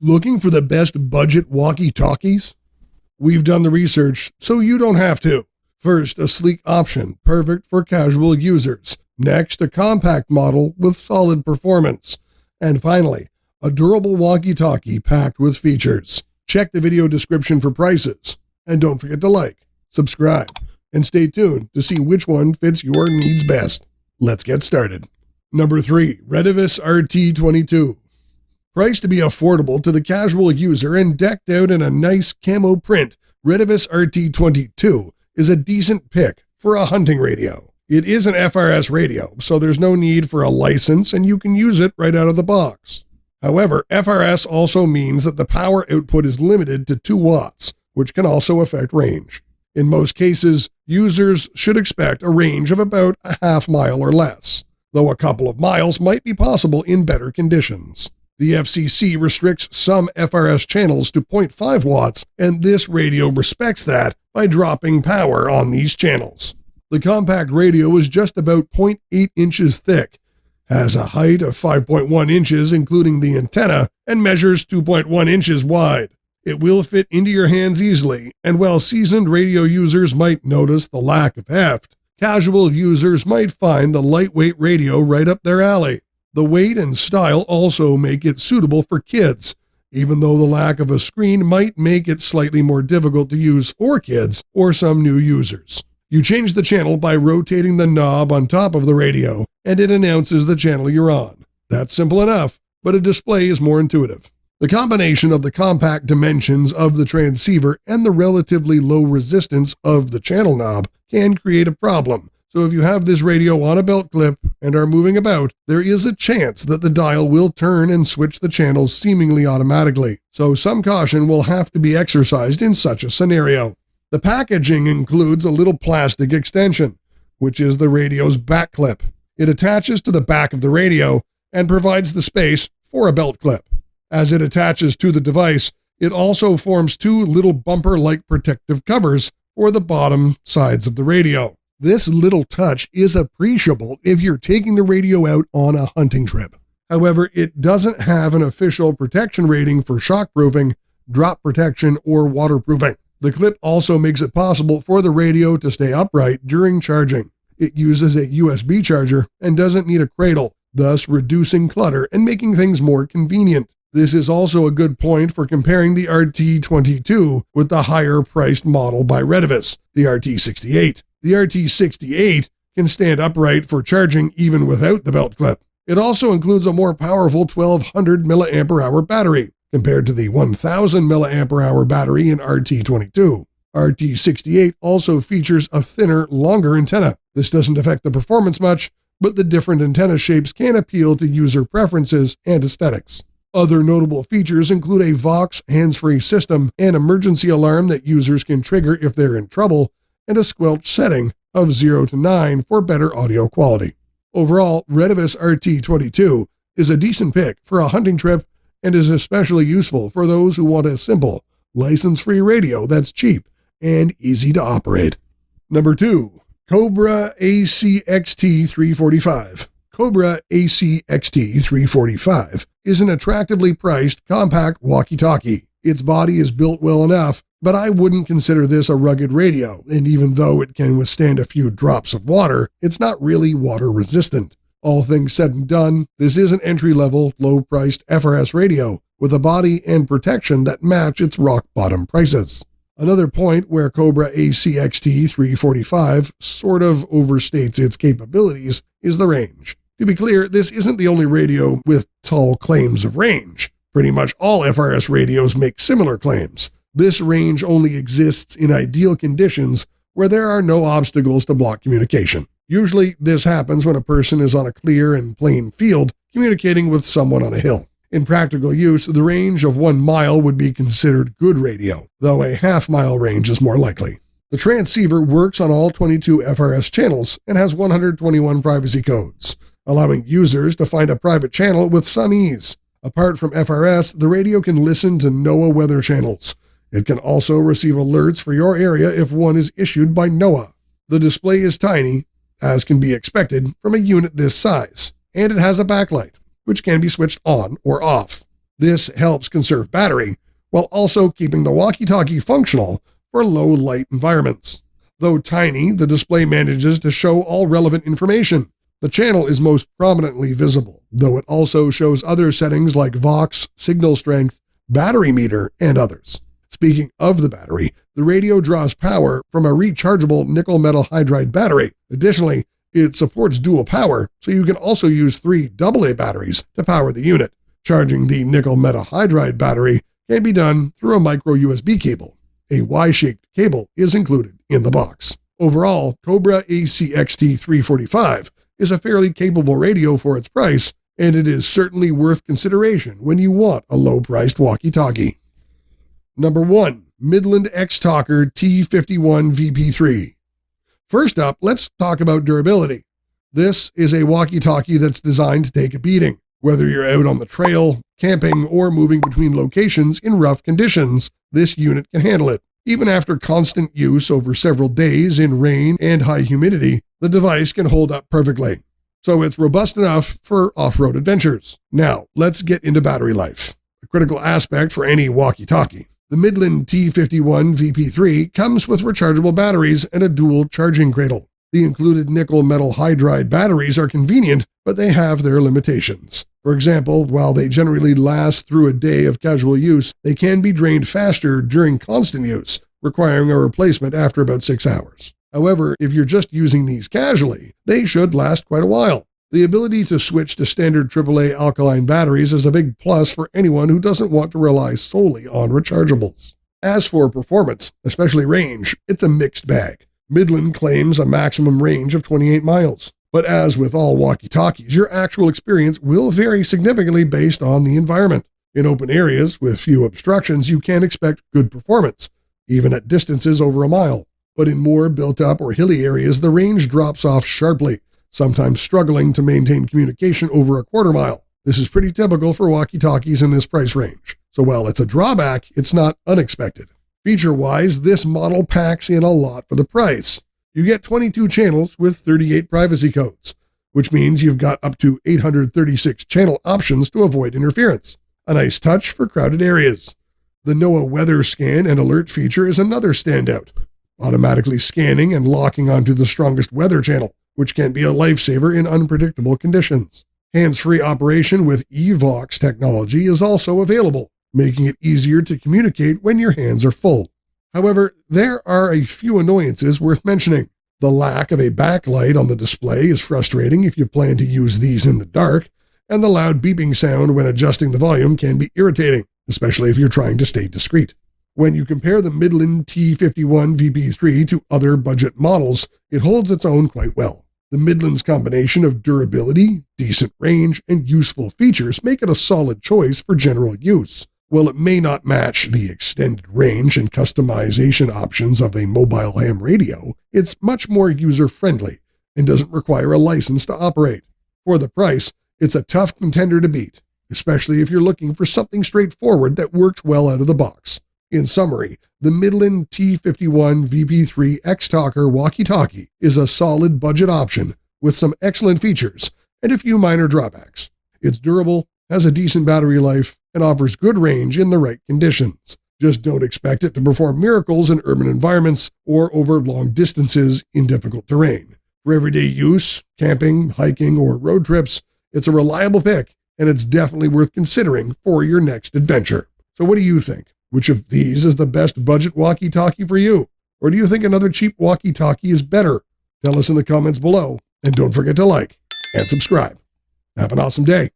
Looking for the best budget walkie-talkies? We've done the research, so you don't have to. First, a sleek option, perfect for casual users. Next, a compact model with solid performance. And finally, a durable walkie-talkie packed with features. Check the video description for prices. And don't forget to like, subscribe, and stay tuned to see which one fits your needs best. Let's get started. Number 3, Retevis RT22. Priced to be affordable to the casual user and decked out in a nice camo print, Retevis RT22 is a decent pick for a hunting radio. It is an FRS radio, so there's no need for a license and you can use it right out of the box. However, FRS also means that the power output is limited to 2 watts, which can also affect range. In most cases, users should expect a range of about a half mile or less, though a couple of miles might be possible in better conditions. The FCC restricts some FRS channels to 0.5 watts, and this radio respects that by dropping power on these channels. The compact radio is just about 0.8 inches thick, has a height of 5.1 inches including the antenna, and measures 2.1 inches wide. It will fit into your hands easily, and while seasoned radio users might notice the lack of heft, casual users might find the lightweight radio right up their alley. The weight and style also make it suitable for kids, even though the lack of a screen might make it slightly more difficult to use for kids or some new users. You change the channel by rotating the knob on top of the radio, and it announces the channel you're on. That's simple enough, but a display is more intuitive. The combination of the compact dimensions of the transceiver and the relatively low resistance of the channel knob can create a problem. So if you have this radio on a belt clip and are moving about, there is a chance that the dial will turn and switch the channels seemingly automatically. So some caution will have to be exercised in such a scenario. The packaging includes a little plastic extension, which is the radio's back clip. It attaches to the back of the radio and provides the space for a belt clip. As it attaches to the device, it also forms 2 little bumper-like protective covers for the bottom sides of the radio. This little touch is appreciable if you're taking the radio out on a hunting trip. However, it doesn't have an official protection rating for shockproofing, drop protection, or waterproofing. The clip also makes it possible for the radio to stay upright during charging. It uses a USB charger and doesn't need a cradle, thus reducing clutter and making things more convenient. This is also a good point for comparing the RT22 with the higher-priced model by Retevis, the RT68. The RT68 can stand upright for charging even without the belt clip. It also includes a more powerful 1200 mAh battery compared to the 1000 mAh battery in RT22. RT68 also features a thinner, longer antenna. This doesn't affect the performance much, but the different antenna shapes can appeal to user preferences and aesthetics. Other notable features include a Vox hands-free system, an emergency alarm that users can trigger if they're in trouble, and a squelch setting of 0 to 9 for better audio quality. Overall, Retevis RT22 is a decent pick for a hunting trip and is especially useful for those who want a simple, license-free radio that's cheap and easy to operate. Number 2, Cobra ACXT345. Cobra ACXT345 is an attractively priced, compact walkie-talkie. Its body is built well enough, but I wouldn't consider this a rugged radio, and even though it can withstand a few drops of water, it's not really water resistant. All things said and done, this is an entry-level, low-priced FRS radio with a body and protection that match its rock-bottom prices. Another point where Cobra ACXT345 sort of overstates its capabilities is the range. To be clear, this isn't the only radio with tall claims of range. Pretty much all FRS radios make similar claims. This range only exists in ideal conditions where there are no obstacles to block communication. Usually, this happens when a person is on a clear and plain field communicating with someone on a hill. In practical use, the range of 1 mile would be considered good radio, though a half-mile range is more likely. The transceiver works on all 22 FRS channels and has 121 privacy codes, allowing users to find a private channel with some ease. Apart from FRS, the radio can listen to NOAA weather channels. It can also receive alerts for your area if one is issued by NOAA. The display is tiny, as can be expected from a unit this size, and it has a backlight, which can be switched on or off. This helps conserve battery while also keeping the walkie-talkie functional for low-light environments. Though tiny, the display manages to show all relevant information. The channel is most prominently visible, though it also shows other settings like Vox, signal strength, battery meter, and others. Speaking of the battery, the radio draws power from a rechargeable nickel metal hydride battery. Additionally, it supports dual power, so you can also use 3 AA batteries to power the unit. Charging the nickel metal hydride battery can be done through a micro USB cable. A Y-shaped cable is included in the box. Overall, Cobra ACXT345 is a fairly capable radio for its price, and it is certainly worth consideration when you want a low-priced walkie-talkie. Number 1. Midland X-Talker T51 VP3. First up, let's talk about durability. This is a walkie-talkie that's designed to take a beating. Whether you're out on the trail, camping, or moving between locations in rough conditions, this unit can handle it. Even after constant use over several days in rain and high humidity, the device can hold up perfectly. So it's robust enough for off-road adventures. Now, let's get into battery life, a critical aspect for any walkie-talkie. The Midland T51 VP3 comes with rechargeable batteries and a dual charging cradle. The included nickel metal hydride batteries are convenient, but they have their limitations. For example, while they generally last through a day of casual use, they can be drained faster during constant use, requiring a replacement after about 6 hours. However, if you're just using these casually, they should last quite a while. The ability to switch to standard AAA alkaline batteries is a big plus for anyone who doesn't want to rely solely on rechargeables. As for performance, especially range, it's a mixed bag. Midland claims a maximum range of 28 miles. But as with all walkie-talkies, your actual experience will vary significantly based on the environment. In open areas with few obstructions, you can expect good performance, even at distances over a mile. But in more built-up or hilly areas, the range drops off sharply, sometimes struggling to maintain communication over a quarter mile. This is pretty typical for walkie-talkies in this price range. So while it's a drawback, it's not unexpected. Feature-wise, this model packs in a lot for the price. You get 22 channels with 38 privacy codes, which means you've got up to 836 channel options to avoid interference. A nice touch for crowded areas. The NOAA weather scan and alert feature is another standout, automatically scanning and locking onto the strongest weather channel, which can be a lifesaver in unpredictable conditions. Hands-free operation with eVox technology is also available, making it easier to communicate when your hands are full. However, there are a few annoyances worth mentioning. The lack of a backlight on the display is frustrating if you plan to use these in the dark, and the loud beeping sound when adjusting the volume can be irritating, especially if you're trying to stay discreet. When you compare the Midland T51 VP3 to other budget models, it holds its own quite well. The Midland's combination of durability, decent range, and useful features make it a solid choice for general use. While it may not match the extended range and customization options of a mobile ham radio, it's much more user-friendly and doesn't require a license to operate. For the price, it's a tough contender to beat, especially if you're looking for something straightforward that works well out of the box. In summary, the Midland T51 VP3 X-Talker walkie-talkie is a solid budget option with some excellent features and a few minor drawbacks. It's durable, has a decent battery life, and offers good range in the right conditions. Just don't expect it to perform miracles in urban environments or over long distances in difficult terrain. For everyday use, camping, hiking, or road trips, it's a reliable pick, and it's definitely worth considering for your next adventure. So what do you think? Which of these is the best budget walkie-talkie for you? Or do you think another cheap walkie-talkie is better? Tell us in the comments below, and don't forget to like and subscribe. Have an awesome day.